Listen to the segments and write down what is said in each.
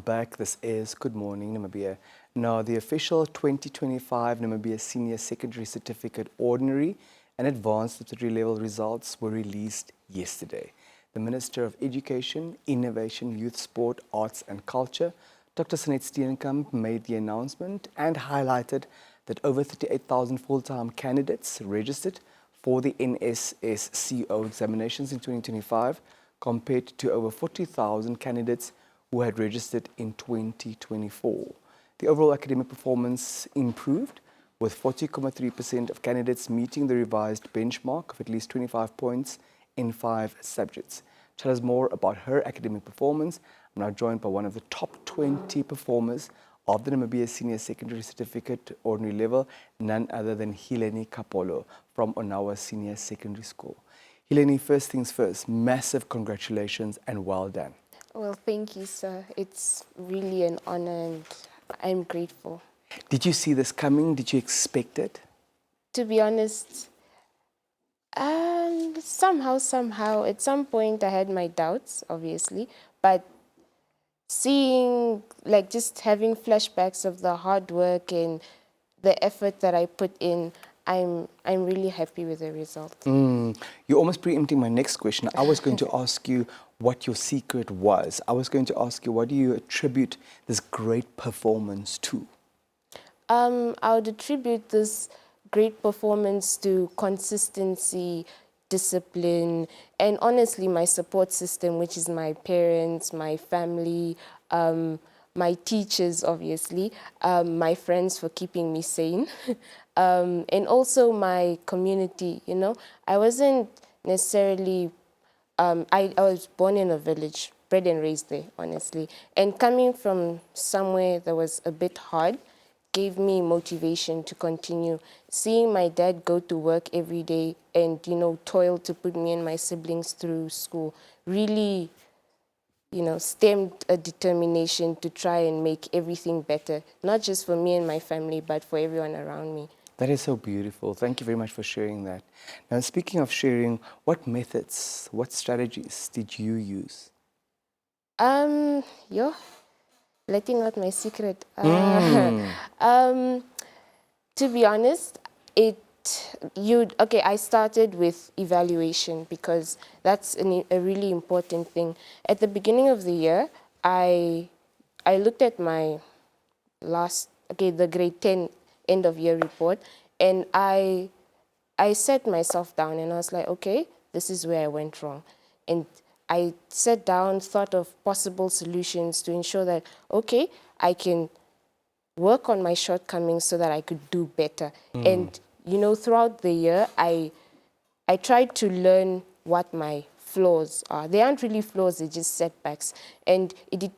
Back, this is Good Morning Namibia. Now, the official 2025 Namibia Senior Secondary Certificate Ordinary and Advanced Certificate level results were released yesterday. The Minister of Education, Innovation, Youth, Sport, Arts and Culture, Dr. Sanet Steenkamp, made the announcement and highlighted that over 38,000 full-time candidates registered for the NSSCO examinations in 2025 compared to over 40,000 candidates who had registered in 2024. The overall academic performance improved, with 40.3% of candidates meeting the revised benchmark of at least 25 points in 5 subjects. To tell us more about her academic performance, I'm now joined by one of the top 20 performers of the Namibia Senior Secondary Certificate Ordinary Level, none other than Hileni Kapolo from Onawa Senior Secondary School. Hileni, first things first, massive congratulations and well done. Well, thank you, sir. It's really an honor and I'm grateful. Did you see this coming? Did you expect it? To be honest, somehow, at some point I had my doubts, obviously, but seeing, just having flashbacks of the hard work and the effort that I put in, I'm really happy with the result. You're almost preempting my next question. I was going to ask you what your secret was. I was going to ask you, what do you attribute this great performance to? I would attribute this great performance to consistency, discipline, and honestly, my support system, which is my parents, my family, my teachers, obviously, my friends for keeping me sane, and also my community, you know. I wasn't necessarily, I was born in a village, bred and raised there, honestly. And coming from somewhere that was a bit hard gave me motivation to continue. Seeing my dad go to work every day and, toil to put me and my siblings through school really, stemmed a determination to try and make everything better, not just for me and my family, but for everyone around me. That is so beautiful. Thank you very much for sharing that. Now, speaking of sharing, what methods, what strategies did you use? Letting out my secret. To be honest, I started with evaluation because that's a really important thing. At the beginning of the year, I looked at my the grade 10 end of year report, and I sat myself down and I was like, okay, this is where I went wrong. And I sat down, thought of possible solutions to ensure that, okay, I can work on my shortcomings so that I could do better. And, throughout the year, I tried to learn what my flaws are. They aren't really flaws, they're just setbacks. And it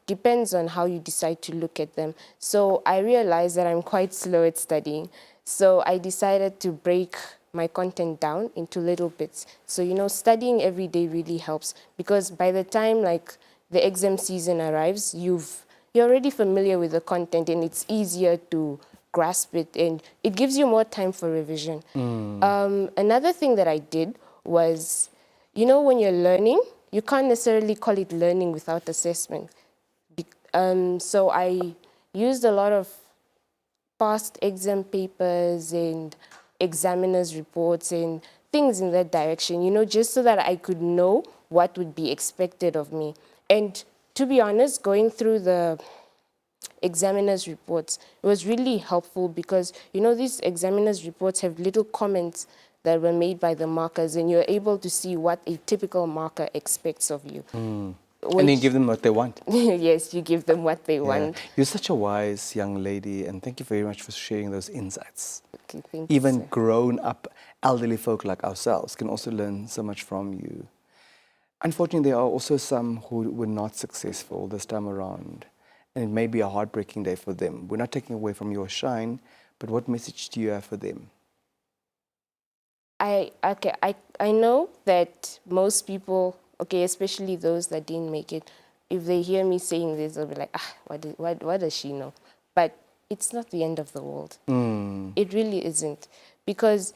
depends on how you decide to look at them. So I realized that I'm quite slow at studying. So I decided to break my content down into little bits. So, studying every day really helps because by the time the exam season arrives, you're already familiar with the content and it's easier to grasp it and it gives you more time for revision. Another thing that I did was, when you're learning, you can't necessarily call it learning without assessment. So I used a lot of past exam papers and examiners' reports and things in that direction, just so that I could know what would be expected of me. And to be honest, going through the examiners' reports, it was really helpful because, these examiners' reports have little comments that were made by the markers and you're able to see what a typical marker expects of you. And you give them what they want. Yes, you give them what they want. You're such a wise young lady, and thank you very much for sharing those insights. Okay, thank Even you, sir. grown-up elderly folk like ourselves can also learn so much from you. Unfortunately, there are also some who were not successful this time around, and it may be a heartbreaking day for them. We're not taking away from your shine, but what message do you have for them? I know that most people, especially those that didn't make it, if they hear me saying this, they'll be like, what does she know? But it's not the end of the world. It really isn't. Because,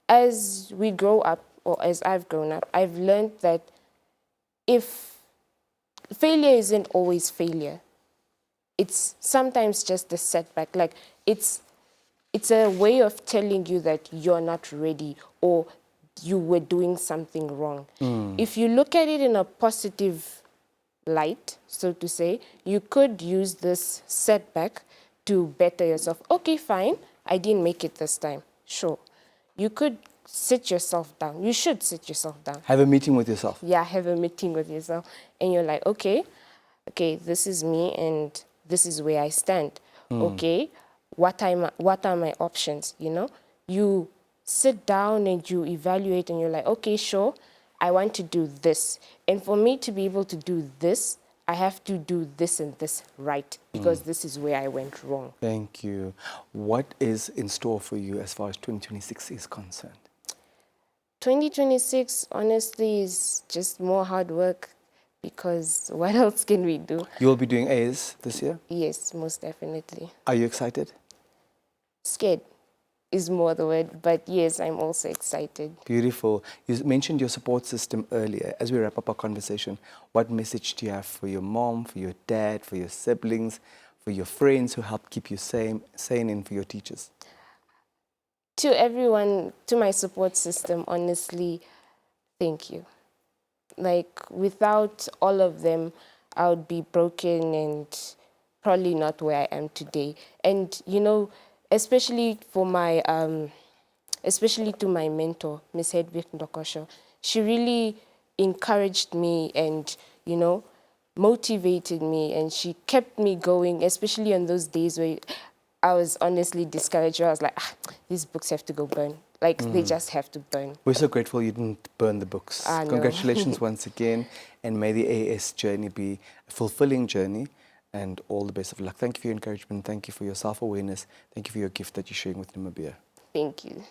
as we grow up, or as I've grown up, I've learned that if failure isn't always failure. It's sometimes just a setback. Like it's a way of telling you that you're not ready or you were doing something wrong. If you look at it in a positive light, so to say, you could use this setback to better yourself. Okay, fine, I didn't make it this time. Sure. You could sit yourself down. You should sit yourself down. Have a meeting with yourself. Yeah, have a meeting with yourself. And you're like, okay, this is me and this is where I stand. Okay, what are my options, you know? You sit down and you evaluate and you're like, okay, sure, I want to do this. And for me to be able to do this, I have to do this and this right because this is where I went wrong. Thank you. What is in store for you as far as 2026 is concerned? 2026, honestly, is just more hard work because what else can we do? You will be doing A's this year? Yes, most definitely. Are you excited? Scared is more the word, but yes, I'm also excited. Beautiful. You mentioned your support system earlier. As we wrap up our conversation, what message do you have for your mom, for your dad, for your siblings, for your friends who help keep you sane, and for your teachers? To everyone, to my support system, honestly, thank you. Like, without all of them, I would be broken and probably not where I am today. And, you know, especially for my, especially to my mentor, Miss Hedwig Ndokosho, she really encouraged me and, you know, motivated me, and she kept me going, especially on those days where I was honestly discouraged. Where I was like, these books have to go burn. Like, they just have to burn. We're so grateful you didn't burn the books. No. Congratulations once again, and may the AS journey be a fulfilling journey, and all the best of luck. Thank you for your encouragement. Thank you for your self-awareness. Thank you for your gift that you're sharing with Namibia. Thank you.